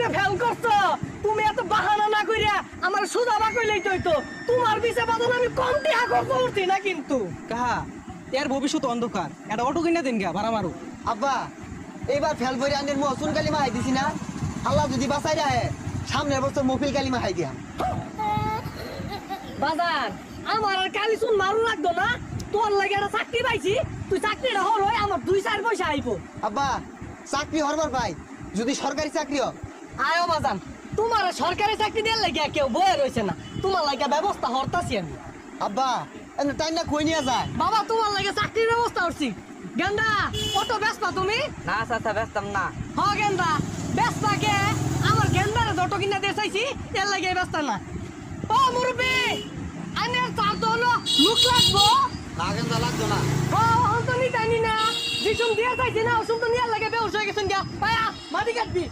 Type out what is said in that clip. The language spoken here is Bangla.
যে ফেল করছো তুমি এত বাহানা না কইরা আমার সুদা বা কইলেই তো তোমার পিছে বাদন আমি কম টিয়া খরচ করছি না কিন্তু কাহা এর ভবিষ্যৎ অন্ধকার এটা অটো কিনা দিন গা ভাড়া মারু আব্বা এইবার ফেল ভরে আনের মহসুন কালিমা হাই দিছি না আল্লাহ যদি বাঁচাই রাখে সামনের বছর মফিল কালিমা হাই দিয়া বাজার আমার আর কালি শুন মারু লাগতো না তোর লাগে একটা চাকরি পাইছি তুই চাকরিটা হল হয় আমার 2-4 পয়সা আইবো আব্বা চাকরি হরবার পাই যদি সরকারি চাকরি হোক আয়ো বাজান তোমার সরকারি চাকরি দেওয়ার লাগে কেউ বয়ে রয়েছে না তোমার লাগে ব্যবস্থা হরতাছি আমি আব্বা এমনি টাইম না কই নিয়ে যায় বাবা তোমার লাগে চাকরির ব্যবস্থা করছি গেন্দা কত ব্যস্ত তুমি না চাচা ব্যস্তাম না হ গেন্দা ব্যস্ত কে আমার গেন্দারে যত কিনা দিয়ে চাইছি এর লাগে ব্যস্ত না ও মুরব্বি আনের চার তো হলো লুক লাগবো না কেন লাগতো না ও হন তো নি জানি না যিসুম দিয়ে চাইছি না ওসুম তো নিয়ার লাগে বেউস হয়ে গেছেন গা পায়া মাটি কাটবি